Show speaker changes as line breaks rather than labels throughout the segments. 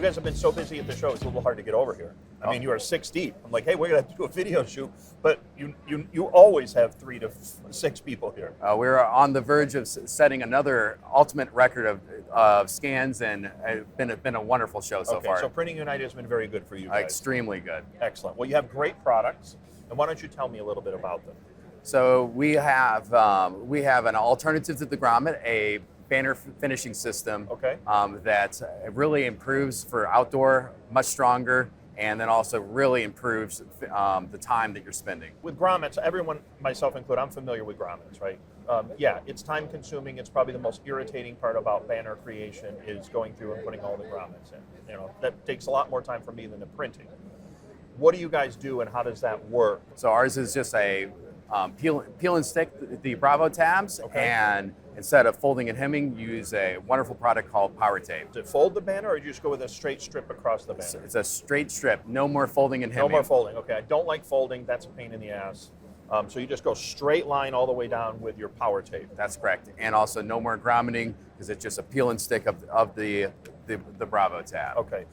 You guys have been so busy at the show, it's a little hard to get over here. I mean, you are 6 deep. I'm like, hey, we're gonna have to do a video shoot, but you always have 3 to 6 people here.
We're on the verge of setting another ultimate record of scans, and it's been a wonderful show so far.
So Printing United has been very good for you guys.
Extremely good.
Excellent. Well, you have great products, and why don't you tell me a little bit about them?
So we have an alternative to the grommet, a banner finishing system that really improves for outdoor, much stronger, and then also really improves the time that you're spending.
With grommets, everyone, myself included, I'm familiar with grommets, right? Yeah, it's time consuming. It's probably the most irritating part about banner creation is going through and putting all the grommets in. You know, that takes a lot more time for me than the printing. What do you guys do, and how does that work?
So ours is just a peel and stick the Bravo tabs, and instead of folding and hemming, use a wonderful product called Power Tape.
Does it fold the banner, or do you just go with a straight strip across the banner?
It's a straight strip, no more folding and hemming.
No more folding, okay. I don't like folding, that's a pain in the ass. So you just go straight line all the way down with your Power Tape.
That's correct. And also no more grommeting, because it's just a peel and stick of the Bravo tab.
Okay.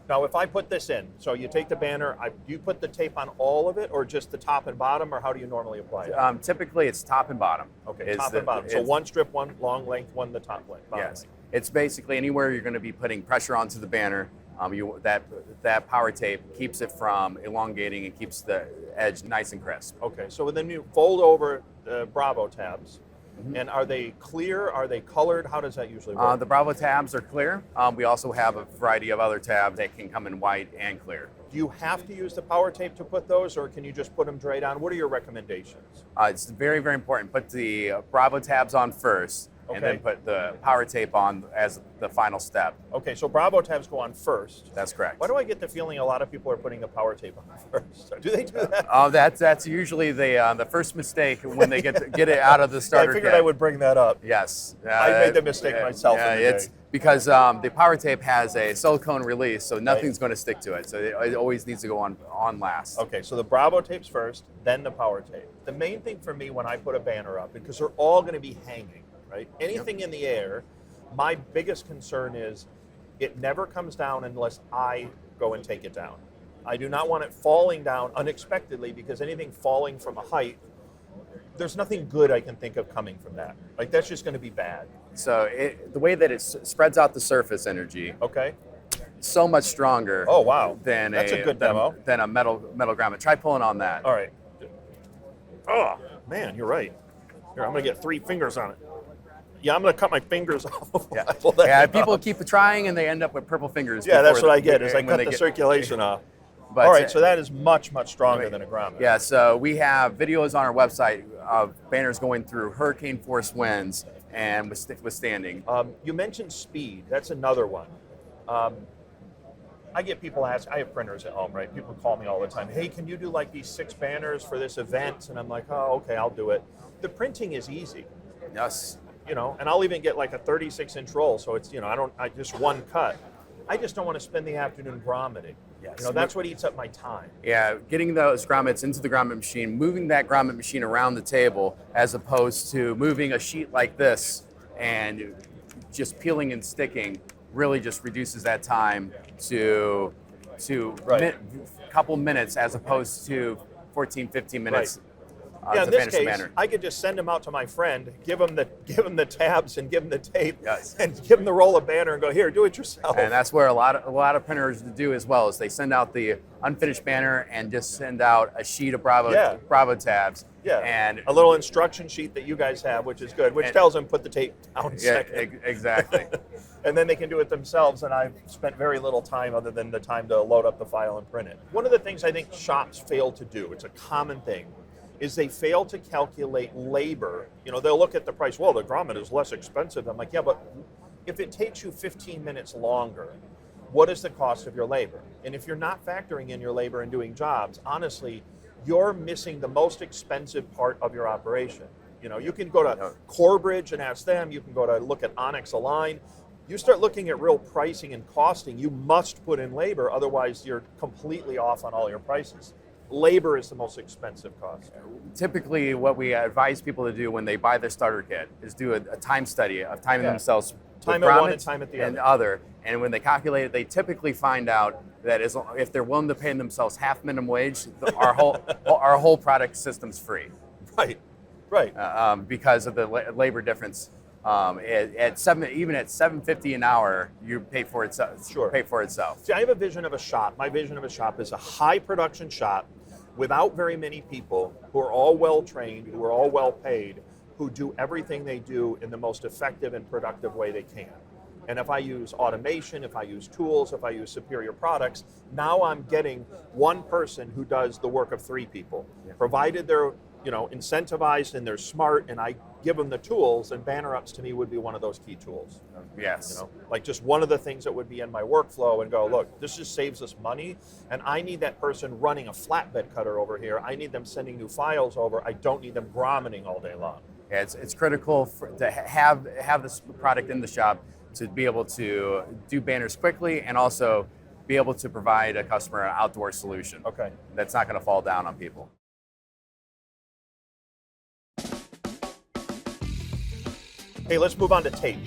Now, if I put this in, so you take the banner, do you put the tape on all of it, or just the top and bottom, or how do you normally apply it?
Typically, it's top and bottom.
Okay, top and bottom. So one strip, one long length, one the top length.
Yes. Length. It's basically anywhere you're going to be putting pressure onto the banner. That Power Tape keeps it from elongating and keeps the edge nice and crisp.
Okay, so then you fold over the Bravo tabs. And are they clear? Are they colored? How does that usually work?
The Bravo tabs are clear. We also have a variety of other tabs that can come in white and clear.
Do you have to use the Power Tape to put those, or can you just put them straight on? What are your recommendations?
It's very, very important. Put the Bravo tabs on first, and then put the Power Tape on as the final step.
Okay, so Bravo tabs go on first.
That's correct.
Why do I get the feeling a lot of people are putting the Power Tape on first? Do they do that?
That's usually the first mistake when they get it out of the starter
I figured
kit.
I would bring that up.
Yes.
I made the mistake myself.
It's because the Power Tape has a silicone release, so nothing's going to stick to it. So it always needs to go on last.
Okay, so the Bravo Tape's first, then the Power Tape. The main thing for me when I put a banner up, because they're all going to be hanging, right? Anything in the air, my biggest concern is it never comes down unless I go and take it down. I do not want it falling down unexpectedly, because anything falling from a height, there's nothing good I can think of coming from that. Like, that's just going to be bad.
So the way that it spreads out the surface energy, so much stronger.
Oh wow!
Than
that's a good demo.
Than a metal grommet. Try pulling on that.
All right. Oh man, you're right. Here, I'm going to get 3 fingers on it. Yeah, I'm going to cut my fingers off.
Yeah, people keep trying and they end up with purple fingers.
Yeah, that's what I get, is I cut the circulation off. But, all right, so that is much, much stronger than a grommet.
Yeah, so we have videos on our website of banners going through hurricane force winds and withstanding.
You mentioned speed. That's another one. I get people ask, I have printers at home, right? People call me all the time. Hey, can you do like these 6 banners for this event? And I'm like, oh, okay, I'll do it. The printing is easy.
Yes.
You know, and I'll even get like a 36-inch roll. So it's, you know, I just one cut. I just don't want to spend the afternoon grommeting.
Yes.
You know, that's what eats up my time.
Yeah, getting those grommets into the grommet machine, moving that grommet machine around the table, as opposed to moving a sheet like this and just peeling and sticking, really just reduces that time to a couple minutes, as opposed to 14, 15 minutes.
Yeah, in this case, I could just send them out to my friend, give him the tabs and give him the tape, and give him the roll of banner and go, here, do it yourself.
And that's where a lot of printers do as well, is they send out the unfinished banner and just send out a sheet of Bravo tabs.
Yeah,
and
a little instruction sheet that you guys have, which is good, which tells them put the tape down second.
Exactly.
And then they can do it themselves, and I've spent very little time other than the time to load up the file and print it. One of the things I think shops fail to do, it's a common thing, is they fail to calculate labor. You know, they'll look at the price, well, the grommet is less expensive. I'm like, yeah, but if it takes you 15 minutes longer, what is the cost of your labor? And if you're not factoring in your labor and doing jobs, honestly, you're missing the most expensive part of your operation. You know, you can go to Corbridge and ask them, you can go to look at Onyx Align. You start looking at real pricing and costing, you must put in labor, otherwise you're completely off on all your prices. Labor is the most expensive cost.
Typically, what we advise people to do when they buy their starter kit is do a time study of timing themselves.
Time at one and time at the other.
And when they calculate it, they typically find out that if they're willing to pay themselves half minimum wage, our whole product system's free.
Right, right.
Because of the labor difference. Even at $7.50 an hour, you pay for itself.
Sure.
Pay for itself.
See, I have a vision of a shop. My vision of a shop is a high production shop without very many people, who are all well trained, who are all well paid, who do everything they do in the most effective and productive way they can. And if I use automation, if I use tools, if I use superior products, now I'm getting one person who does the work of three people, provided they're incentivized and they're smart, and I give them the tools. And banner ups to me would be one of those key tools.
Yes.
Like just one of the things that would be in my workflow and go, look, this just saves us money, and I need that person running a flatbed cutter over here. I need them sending new files over. I don't need them grommeting all day long.
Yeah, it's critical to have this product in the shop to be able to do banners quickly, and also be able to provide a customer an outdoor solution.
Okay.
That's not going to fall down on people.
Hey, let's move on to tape.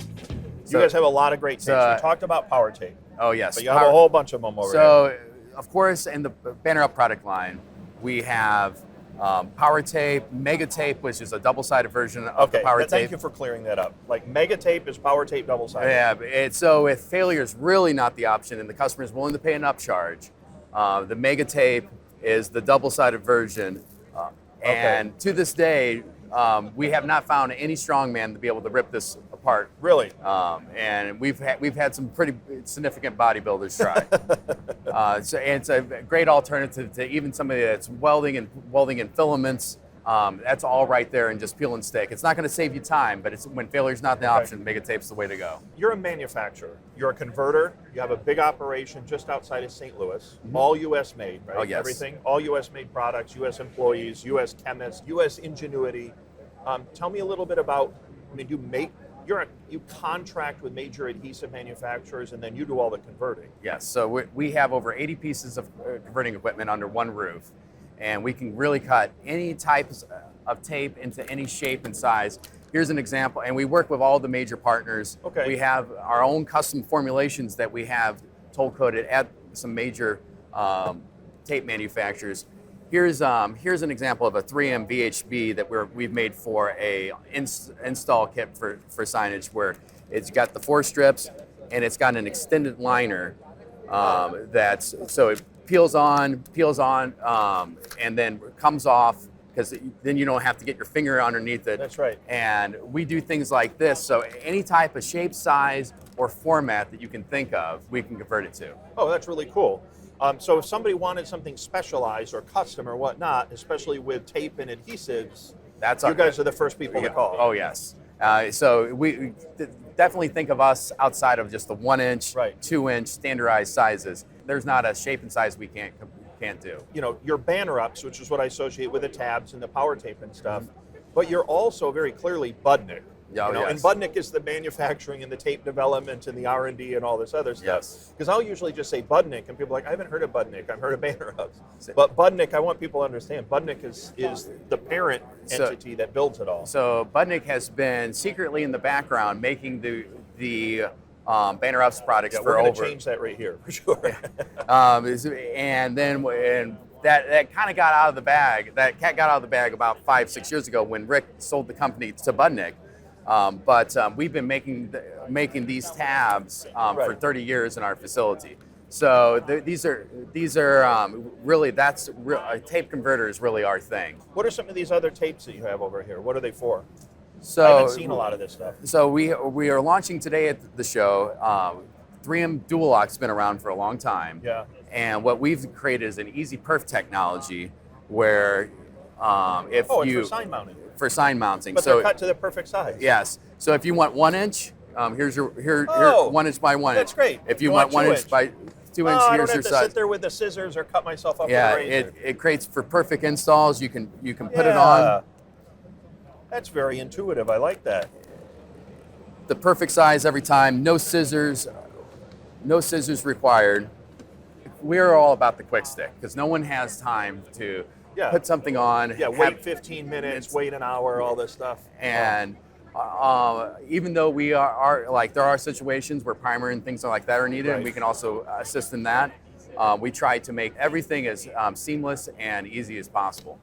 So-
You guys have a lot of great tapes.
so-
We talked about power tape,
Oh yes.
but you have a whole bunch of them over here.
So, of course, in the Banner Up product line, we have power tape, mega tape, which is a double-sided version of the power tape.
Thank you for clearing that up. Like mega tape is power tape double-sided.
Yeah, so if failure is really not the option and the customer is willing to pay an upcharge, the mega tape is the double-sided version. And to this day, we have not found any strongman to be able to rip this apart.
Really?
And we've had some pretty significant bodybuilders try. So it's a great alternative to even somebody that's welding in filaments. That's all right there, and just peel and stick. It's not going to save you time, but when failure's not the option, mega tape's the way to go.
You're a manufacturer. You're a converter. You have a big operation just outside of St. Louis, all U.S. made, right?
Oh, yes.
Everything, all U.S. made products, U.S. employees, U.S. chemists, U.S. ingenuity. Tell me a little bit about, you contract with major adhesive manufacturers, and then you do all the converting.
Yes, so we have over 80 pieces of converting equipment under one roof, and we can really cut any types of tape into any shape and size. Here's an example, and we work with all the major partners.
Okay.
We have our own custom formulations that we have toll coated at some major tape manufacturers. Here's an example of a 3M VHB that we've made for a install kit for signage, where it's got the 4 strips and it's got an extended liner so it peels on, and then comes off, because then you don't have to get your finger underneath it.
That's right.
And we do things like this, so any type of shape, size, or format that you can think of, we can convert it to.
Oh, that's really cool. So if somebody wanted something specialized or custom or whatnot, especially with tape and adhesives, you guys are the first people to call.
Oh, yes. So we definitely think of us outside of just the 1-inch, 2-inch standardized sizes. There's not a shape and size we can't do.
Your banner ups, which is what I associate with the tabs and the power tape and stuff, but you're also very clearly Budnick. And Budnick is the manufacturing and the tape development and the R&D and all this other stuff.
Yes.
Because I'll usually just say Budnick, and people are like, I haven't heard of Budnick. I've heard of banner ups. But Budnick, I want people to understand, Budnick is the parent entity that builds it all.
So Budnick has been secretly in the background making the banner ups products for
we're going
over.
to change that right here for sure.
And that kind of got out of the bag. That cat got out of the bag about 5-6 years ago when Rick sold the company to Budnick. But we've been making these tabs for 30 years in our facility. So these are really tape converter is really our thing.
What are some of these other tapes that you have over here? What are they for?
So
I haven't seen a lot of this stuff.
So we are launching today at the show. 3M Dual-Lock's been around for a long time.
Yeah.
And what we've created is an easy perf technology where
it's for sign mounting.
For sign mounting.
But they're cut to the perfect size.
Yes. So if you want 1 inch, here's your 1 inch by 1 inch.
That's great.
If you want 1 inch by 2 inch,
I
here's
don't
your
have to
size.
sit there with the scissors or cut myself up
Yeah,
with a razor.
it creates for perfect installs. You can put it on.
That's very intuitive. I like that.
The perfect size every time. No scissors required. We're all about the quick stick because no one has time to put something on.
Yeah, wait 15 minutes, wait an hour, all this stuff.
And even though we are like, there are situations where primer and things like that are needed, and we can also assist in that. We try to make everything as seamless and easy as possible.